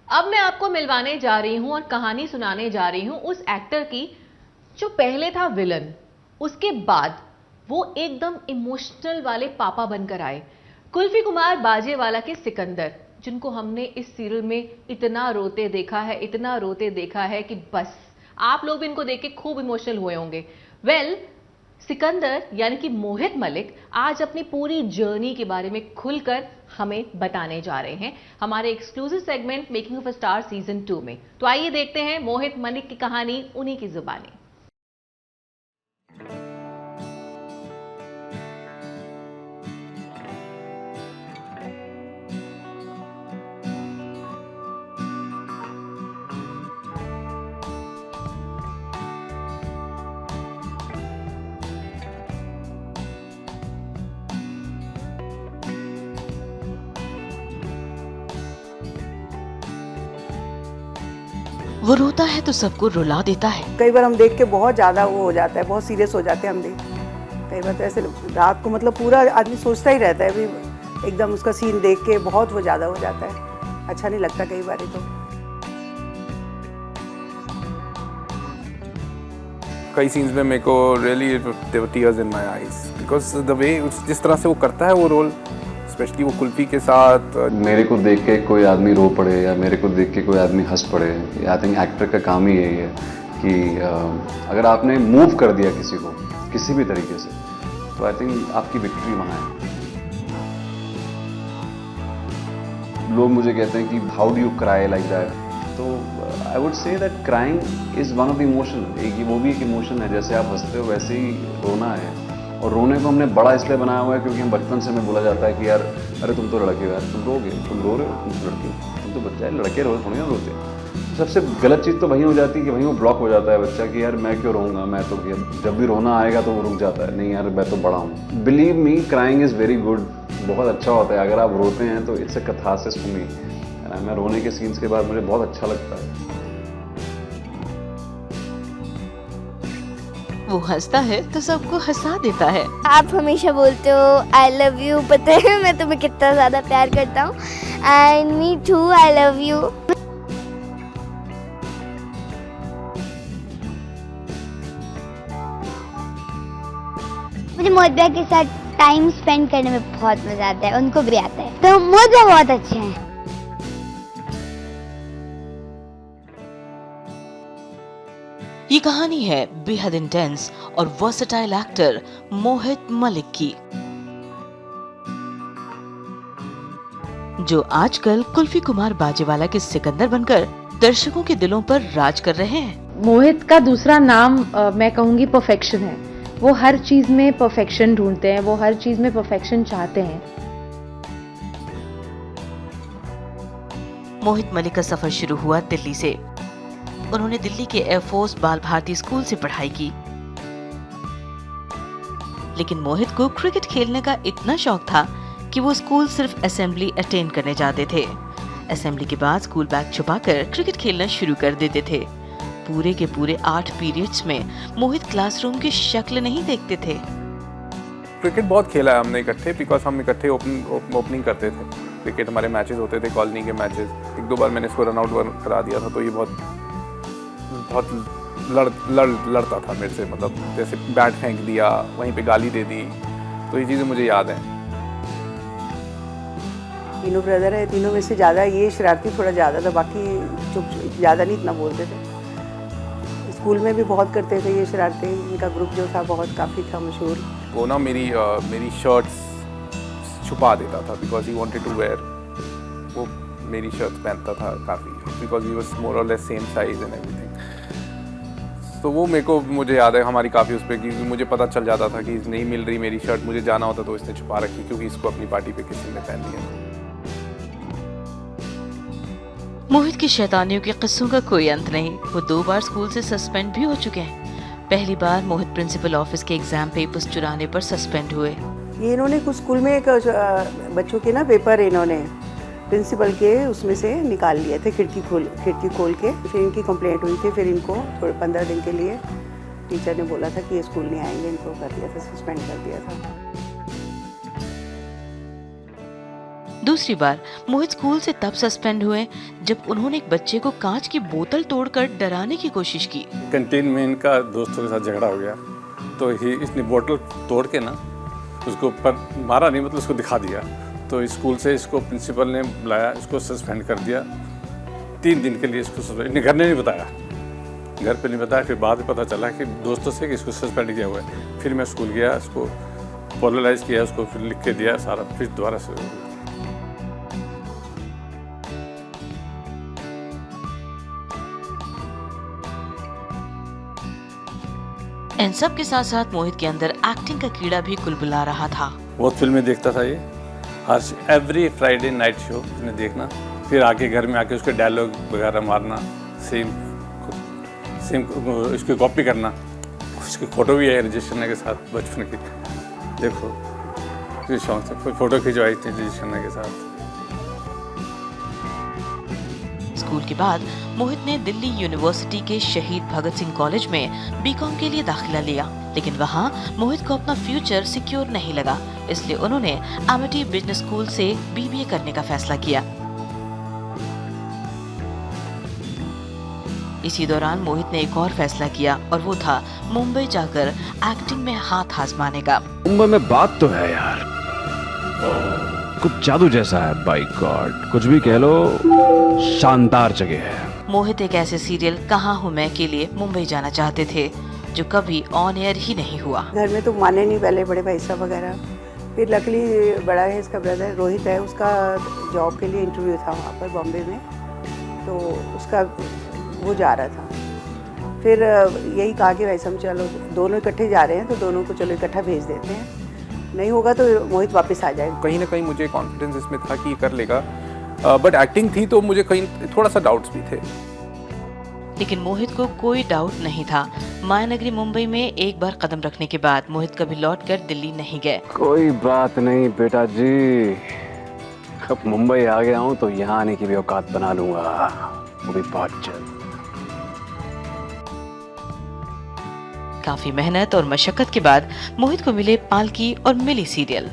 अब मैं आपको मिलवाने जा रही हूं और कहानी सुनाने जा रही हूं उस एक्टर की जो पहले था विलन, उसके बाद वो एकदम इमोशनल वाले पापा बनकर आए। कुल्फी कुमार बाजेवाला के सिकंदर, जिनको हमने इस सीरियल में इतना रोते देखा है, इतना रोते देखा है कि बस आप लोग भी इनको देख के खूब इमोशनल हुए होंगे। वेल, सिकंदर यानी कि मोहित मलिक आज अपनी पूरी जर्नी के बारे में खुलकर हमें बताने जा रहे हैं हमारे exclusive segment making of a star season 2 में। तो आइए देखते हैं मोहित मलिक की कहानी उन्हीं की जुबानी। वो रोता है तो सबको रुला देता है। कई बार हम देख के बहुत ज़्यादा वो हो जाता है, बहुत सीरियस हो जाते हैं हम देख। कई बार तो ऐसे रात को मतलब पूरा आदमी सोचता ही रहता है, भी एकदम उसका सीन देख के बहुत वो ज़्यादा हो जाता है, अच्छा नहीं लगता कई बार तो। कई सीन्स में मेरे को really there were tears in my eyes because the way जिस तरह से वो करता है वो रोल, स्पेशली वो कुल्फी के साथ। मेरे को देख के कोई आदमी रो पड़े या मेरे को देख के कोई आदमी हंस पड़े, आई थिंक एक्टर का काम ही यही है कि अगर आपने मूव कर दिया किसी को किसी भी तरीके से, तो आई थिंक आपकी विक्ट्री वहाँ है। लोग मुझे कहते हैं कि how do you cry like that, तो I would say that crying is one of the emotion. वो भी एक इमोशन है, जैसे आप हंसते हो वैसे ही रोना है। और रोने को हमने बड़ा इसलिए बनाया हुआ है क्योंकि हम बचपन से हमें बोला जाता है कि यार अरे तुम तो लड़के हो यार, तुम रोगे, तुम रो रहे हो, तुम तो लड़के हो, तुम तो बच्चा है, लड़के रो थोड़ी ना रोते। सबसे गलत चीज़ तो वहीं हो जाती है कि वहीं वो ब्लॉक हो जाता है बच्चा कि यार मैं क्यों रोऊंगा, मैं तो जब भी रोना आएगा तो वो रुक जाता है, नहीं यार मैं तो बड़ा हूँ। Believe me, crying is very good, बहुत अच्छा होता है। अगर आप रोते हैं तो it's a catharsis for me. मैं रोने के सीन्स के बाद मुझे बहुत अच्छा लगता है। वो हंसता है तो सबको हंसा देता है। आप हमेशा बोलते हो आई लव यू, पता है मैं तुम्हें कितना ज़्यादा प्यार करता हूँ। And me too, I love you. मुझे मोहित भैया के साथ टाइम स्पेंड करने में बहुत मजा आता है, उनको भी आता है, तो मोहित भैया बहुत अच्छे हैं। ये कहानी है बेहद इंटेंस और वर्सेटाइल एक्टर मोहित मलिक की, जो आजकल कुल्फी कुमार बाजेवाला के सिकंदर बनकर दर्शकों के दिलों पर राज कर रहे हैं। मोहित का दूसरा नाम मैं कहूँगी परफेक्शन है। वो हर चीज में परफेक्शन ढूंढते हैं, वो हर चीज में परफेक्शन चाहते हैं। मोहित मलिक का सफर शुरू हुआ दिल्ली से। उन्होंने दिल्ली के एयरफोर्स बाल भारती स्कूल से पढ़ाई की, लेकिन मोहित को क्रिकेट खेलने का इतना शौक था कि वो स्कूल सिर्फ असेंबली अटेंड करने जाते थे। असेंबली के बाद स्कूल बैग छुपाकर क्रिकेट खेलना शुरू कर देते थे। पूरे के पूरे 8 पीरियड्स में मोहित क्लासरूम की शक्ल नहीं देखते थे। क्रिकेट बहुत खेला है हमने इकट्ठे, बिकॉज हम इकट्ठे ओपनिंग करते थे। क्रिकेट हमारे मैचेस होते थे, कॉलोनी के मैचेस। 1-2 बार मैंने इसको रन आउट करा दिया था, तो ये बहुत लड़ता था मेरे से, मतलब जैसे बैट फेंक दिया, वहीं पे गाली दे दी, तो ये चीज़ें मुझे याद हैं। तीनों ब्रदर है, तीनों में से ज़्यादा ये शरारती थोड़ा ज़्यादा था, बाकी चुप ज़्यादा नहीं इतना बोलते थे। स्कूल में भी बहुत करते थे ये शरारतें, इनका ग्रुप जो था बहुत काफ़ी था मशहूर। वो ना मेरी शर्ट्स छुपा देता था because he wanted to wear, वो मेरी शर्ट्स पहनता था काफ़ी, बिकॉज ही वाज मोर और less same size and everything. तो वो मुझे याद है हमारी काफ़ी उस पर, क्योंकि मुझे पता चल जाता था कि नहीं मिल रही मेरी शर्ट, मुझे जाना होता तो इसने छुपा रखी क्योंकि इसको अपनी पार्टी पे किसी ने पहन लिया। मोहित की शैतानियों के किस्सों का कोई अंत नहीं। वो 2 बार स्कूल से सस्पेंड भी हो चुके हैं। पहली बार मोहित प्रिंसिपल ऑफिस के एग्जाम पेपर्स चुराने पर सस्पेंड हुए। ये इन्होंने कुछ स्कूल में एक बच्चों के ना पेपर इन्होंने प्रिंसिपल के उसमें से निकाल लिए थे, खिड़की खोल के। फिर इनकी कंप्लेंट हुई थी, फिर इनको थोड़े 15 दिन के लिए टीचर ने बोला था कि ये स्कूल नहीं आएंगे, इनको कर दिया था, सस्पेंड कर दिया था। दूसरी बार मोहित स्कूल से तब सस्पेंड हुए जब उन्होंने एक बच्चे को कांच की बोतल तोड़कर डराने की कोशिश की। कैंटीन में इनका दोस्तों के साथ झगड़ा हो गया, तो इसने बोतल तोड़ के ना उसको पर मारा नहीं, मतलब उसको दिखा दिया। तो स्कूल से इसको प्रिंसिपल ने बुलाया, इसको सस्पेंड कर दिया 3 दिन के लिए। इसको सस्पेंड घर ने नहीं बताया, घर पे नहीं बताया। फिर बाद में पता चला कि दोस्तों से कि इसको सस्पेंड किया हुआ है। फिर मैं स्कूल गया, इसको पोलराइज किया, उसको फिर लिख के दिया सारा, फिर दोबारा से। इन सब के साथ साथ मोहित के अंदर एक्टिंग का कीड़ा भी कुलबुला रहा था। बहुत फिल्में देखता था ये, हर एवरी फ्राइडे नाइट शो ने देखना, फिर आके घर में आके उसके डायलॉग वगैरह मारना, सेम इसकी कॉपी करना। उसकी फ़ोटो भी है रजिश खन्ना के साथ बचपन की, देखो किस शौक से फ़ोटो खिंचवाई थी रजिश खन्ना के साथ। स्कूल के बाद मोहित ने दिल्ली यूनिवर्सिटी के शहीद भगत सिंह कॉलेज में बीकॉम के लिए दाखिला लिया, लेकिन वहाँ मोहित को अपना फ्यूचर सिक्योर नहीं लगा, इसलिए उन्होंने एमिटी बिजनेस स्कूल से बीबीए करने का फैसला किया। इसी दौरान मोहित ने एक और फैसला किया और वो था मुंबई जाकर एक्टिंग में हाथ आजमाने का। मुंबई में बात तो है यार, कुछ जादू जैसा है, बाय गॉड, कुछ भी कह लो, शानदार जगह है। मोहित एक ऐसे सीरियल कहाँ हूँ मैं के लिए मुंबई जाना चाहते थे जो कभी ऑन एयर ही नहीं हुआ। घर में तो माने नहीं पहले, बड़े भाई साहब वगैरह। फिर लकली बड़ा है इसका ब्रदर रोहित है, उसका जॉब के लिए इंटरव्यू था वहाँ पर बॉम्बे में, तो उसका वो जा रहा था। फिर यही कहा कि भाई साहब चलो दोनों इकट्ठे जा रहे हैं तो दोनों को चलो इकट्ठा भेज देते हैं, नहीं होगा तो मोहित वापस आ जाएगा। कहीं ना कहीं मुझे कॉन्फिडेंस इसमें था कि कर लेगा, बट एक्टिंग थी तो मुझे कहीं थोड़ा सा डाउट्स भी थे। लेकिन मोहित को कोई डाउट नहीं था। मायानगरी मुंबई में एक बार कदम रखने के बाद मोहित कभी लौटकर दिल्ली नहीं गए। कोई बात नहीं बेटा जी, अब मुंबई आ गया हूँ तो यहाँ आने की भी औकात बना लूंगा, वो भी बहुत जल्द। काफी मेहनत और मशक्कत के बाद मोहित को मिले पालकी और मिली सीरियल। –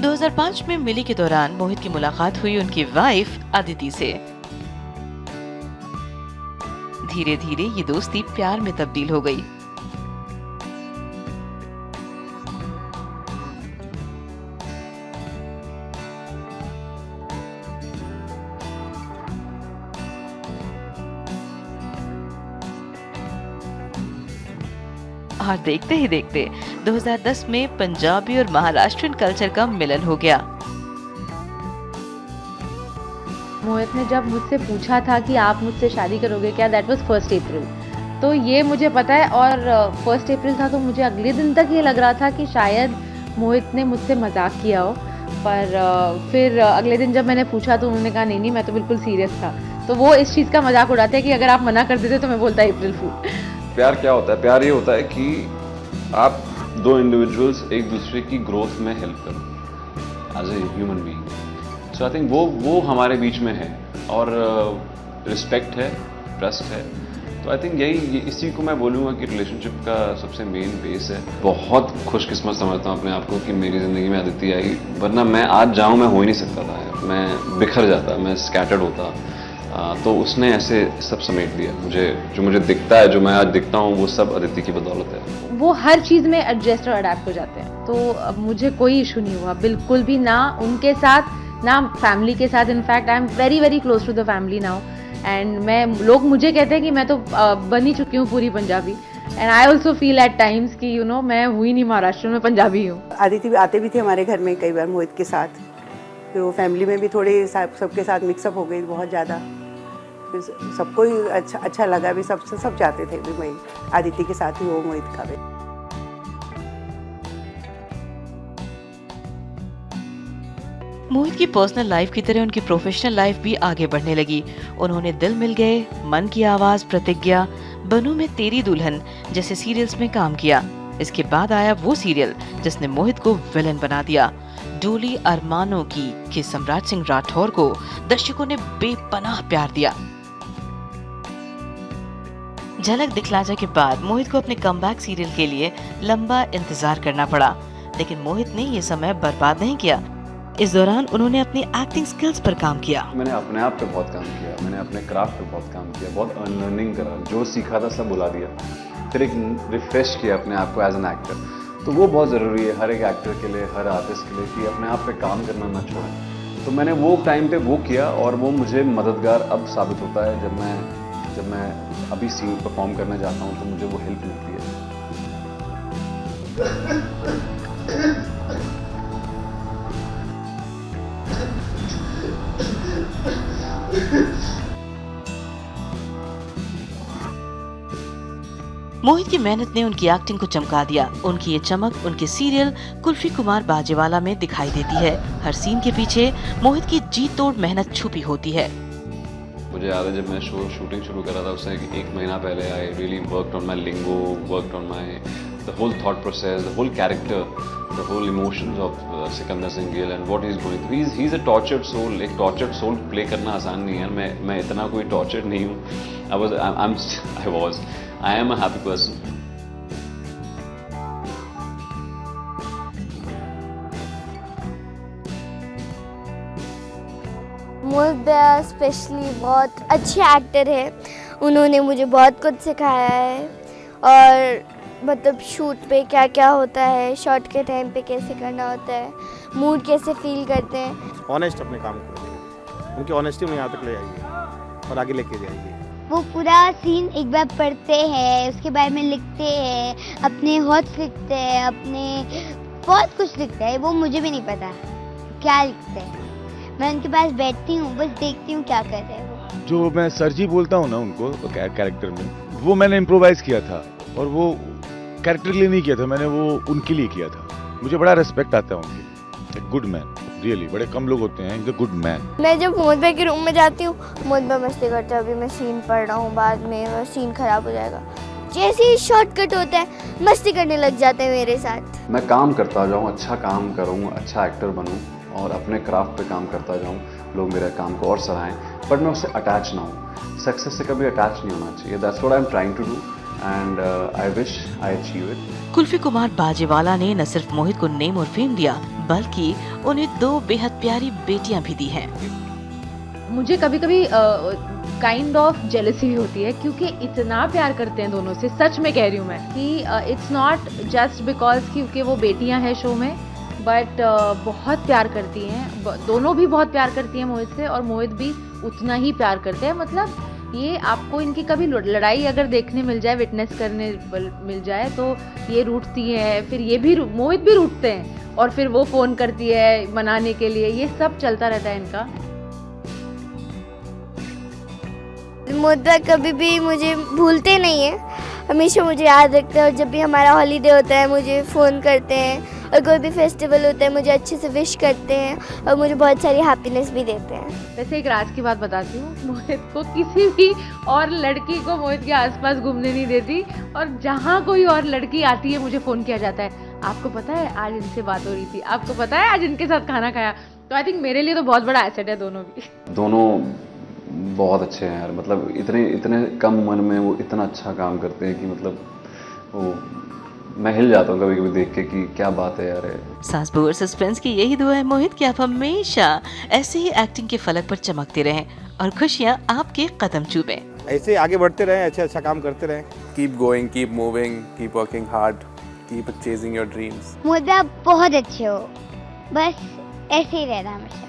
2005 में मिली के दौरान मोहित की मुलाकात हुई उनकी वाइफ अदिति से। धीरे धीरे ये दोस्ती प्यार में तब्दील हो गई। और देखते ही देखते 2010 में पंजाबी और महाराष्ट्रियन कल्चर का मिलन हो गया। मोहित ने जब मुझसे पूछा था कि आप मुझसे शादी करोगे क्या, दैट वाज 1 अप्रैल, तो ये मुझे पता है। और 1 अप्रैल था तो मुझे अगले दिन तक ये लग रहा था कि शायद मोहित ने मुझसे मजाक किया हो, पर फिर अगले दिन जब मैंने पूछा तो उन्होंने कहा नहीं मैं तो बिल्कुल सीरियस था। तो वो इस चीज़ का मजाक उड़ाते हैं कि अगर आप मना कर देते तो मैं बोलता अप्रैल फूल। प्यार क्या होता है? प्यार ये होता है कि आप दो इंडिविजुअल्स एक दूसरे की ग्रोथ में हेल्प करो as a human being. So I think वो हमारे बीच में है, और रिस्पेक्ट है, ट्रस्ट है। तो आई थिंक यही इसी को मैं बोलूँगा कि रिलेशनशिप का सबसे मेन बेस है। बहुत खुशकिस्मत समझता हूँ अपने आप को कि मेरी ज़िंदगी में अदिति आई, वरना मैं आज जाऊँ मैं हो ही नहीं सकता था, मैं बिखर जाता, मैं स्कैटर्ड होता। तो उसने ऐसे सब समेट दिया। जो मुझे दिखता है, जो मैं आज दिखता हूँ, वो सब अदिति की बदौलत है। वो हर चीज़ में एडजस्ट और अडेप्ट हो जाते हैं, तो अब मुझे कोई इशू नहीं हुआ बिल्कुल भी, ना उनके साथ ना फैमिली के साथ। In fact I am very very close to the family now, and लोग मुझे कहते हैं कि मैं तो बन ही चुकी हूँ पूरी Punjabi, and I also feel at times कि मैं हुई नहीं महाराष्ट्र में, पंजाबी हूँ। आदिति आते भी थे हमारे घर में कई बार मोहित के साथ, फिर वो फैमिली में भी थोड़ी सबके साथ मिक्सअप हो गई बहुत ज़्यादा। फिर सबको ही अच्छा लगा भी, सब चाहते थे भी मैं आदिति के साथ ही हो मोहित का भी। मोहित की पर्सनल लाइफ की तरह उनकी प्रोफेशनल लाइफ भी आगे बढ़ने लगी। उन्होंने दिल मिल गए, मन की आवाज, प्रतिज्ञा, बनूं मैं तेरी दुल्हन जैसे सीरियल्स में काम किया। इसके बाद आया वो सीरियल जिसने मोहित को विलन बना दिया, डोली अरमानों की कि सम्राट सिंह राठौर को दर्शकों ने बेपनाह प्यार दिया। झलक दिखलाजा के बाद मोहित को अपने कमबैक सीरियल के लिए लंबा इंतजार करना पड़ा, लेकिन मोहित ने ये समय बर्बाद नहीं किया। इस दौरान उन्होंने अपनी एक्टिंग स्किल्स पर काम किया। मैंने अपने आप पे बहुत काम किया, मैंने अपने क्राफ्ट पे बहुत काम किया, बहुत अनलर्निंग करा, जो सीखा था सब बुला दिया, फिर एक रिफ्रेश किया अपने आप को एज एन एक्टर। तो वो बहुत ज़रूरी है हर एक एक्टर के लिए, हर आर्टिस्ट के लिए, कि अपने आप पे काम करना ना छोड़ें। तो मैंने वो टाइम पे वो किया और वो मुझे मददगार अब साबित होता है। जब मैं अभी सीन परफॉर्म करने जाता हूँ तो मुझे वो हेल्प मिलती है। मोहित की मेहनत ने उनकी एक्टिंग को चमका दिया। उनकी ये चमक उनके सीरियल कुल्फी कुमार बाजेवाला में दिखाई देती है। हर सीन के पीछे मोहित की जी तोड़ मेहनत छुपी होती है। मुझे याद है जब मैं शूटिंग शुरू कर रहा था उससे एक महीना पहले I really worked on my lingo, worked on my the whole thought process, the whole character, the whole emotions of Sikandar Singh Gill and what he is going through. He is a tortured soul. एक tortured soul play करना आसान नहीं है। मैं इतना कोई tortured नहीं हूँ। I am a happy person. मोहित भैया स्पेशली बहुत अच्छे एक्टर है। उन्होंने मुझे बहुत कुछ सिखाया है और मतलब शूट पे क्या क्या होता है, शॉट के टाइम पे कैसे करना होता है, मूड कैसे फील करते हैं। ऑनेस्ट अपने काम को, उनकी ऑनेस्टी उन्हें यहाँ तक ले आएगी और आगे लेके जाएगी। वो पूरा सीन एक बार पढ़ते हैं, उसके बारे में लिखते हैं, अपने हॉट्स लिखते हैं, अपने बहुत कुछ लिखते हैं। वो मुझे भी नहीं पता क्या लिखते हैं। मैं उनके पास बैठती हूँ, बस देखती हूँ क्या कर रहे हैं वो। जो मैं सर जी बोलता हूँ ना उनको कैरेक्टर में, वो मैंने इम्प्रोवाइज किया था और वो कैरेक्टर के लिए नहीं किया था, मैंने वो उनके लिए किया था। मुझे बड़ा रिस्पेक्ट आता है उनके। गुड मैन, रियली बड़े कम लोग होते हैं द गुड मैन। मैं जब मोहित भाई के रूम में जाती हूँ, मोहित भाई मस्ती करते हैं, अभी मैं सीन पढ़ रहा हूँ, बाद में सीन खराब हो जाएगा। जैसे ही शॉर्टकट होता है मस्ती करने लग जाते हैं मेरे साथ। मैं काम करता जाऊँ, अच्छा काम करूँ, अच्छा एक्टर बनूँ और अपने क्राफ्ट पे काम करता जाऊँ, लोग मेरे काम को और सराहें, बट मैं उससे अटैच ना हूँ। सक्सेस से कभी अटैच नहीं होना चाहिए। That's what I am trying to do and I wish I achieve it. Kulfi Kumar Bajewala ने न सिर्फ मोहित को नेम और फेम दिया, बल्कि उन्हें 2 बेहद प्यारी बेटियां भी दी हैं। मुझे कभी कभी काइंड ऑफ जेलसी भी होती है, क्योंकि इतना प्यार करते हैं दोनों से। सच में कह रही हूँ मैं कि इट्स नॉट जस्ट बिकॉज क्योंकि वो बेटियां हैं शो में, बट बहुत प्यार करती हैं। दोनों भी बहुत प्यार करती हैं मोहित से, और मोहित भी उतना ही प्यार करते हैं। मतलब ये आपको इनकी कभी लड़ाई अगर देखने मिल जाए, विटनेस करने मिल जाए, तो ये रूठती है, फिर ये भी मोहित भी रूठते हैं, और फिर वो फ़ोन करती है मनाने के लिए। ये सब चलता रहता है इनका। मोहित भाई कभी भी मुझे भूलते नहीं है, हमेशा मुझे याद रखते हैं। और जब भी हमारा हॉलीडे होता है मुझे फ़ोन करते हैं, और कोई भी फेस्टिवल होता है मुझे अच्छे से विश करते हैं और मुझे बहुत सारी हैप्पीनेस भी देते हैं। वैसे एक राज की बात बताती हूँ, मोहित को किसी भी और लड़की को मोहित के आसपास घूमने नहीं देती, और जहाँ कोई और लड़की आती है मुझे फ़ोन किया जाता है, आपको पता है आज इनसे बात हो रही थी, आपको पता है आज इनके साथ खाना खाया। तो आई थिंक मेरे लिए तो बहुत बड़ा एसेट है दोनों भी। दोनों बहुत अच्छे हैं यार, मतलब इतने कम उम्र में वो इतना अच्छा काम करते हैं कि मतलब वो मैं हिल जाता हूँ कभी कभी देख के कि क्या बात है यार। सास बहू और सस्पेंस की यही दुआ है मोहित कि आप हमेशा ऐसे ही एक्टिंग के फलक पर चमकते रहें और खुशियाँ आपके कदम चूमें। ऐसे आगे बढ़ते रहें, अच्छा काम करते रहें। Keep going, keep moving, keep working hard, keep chasing your dreams. मोहित भाई आप बहुत अच्छे हो, बस ऐसे ही रहना हमेशा।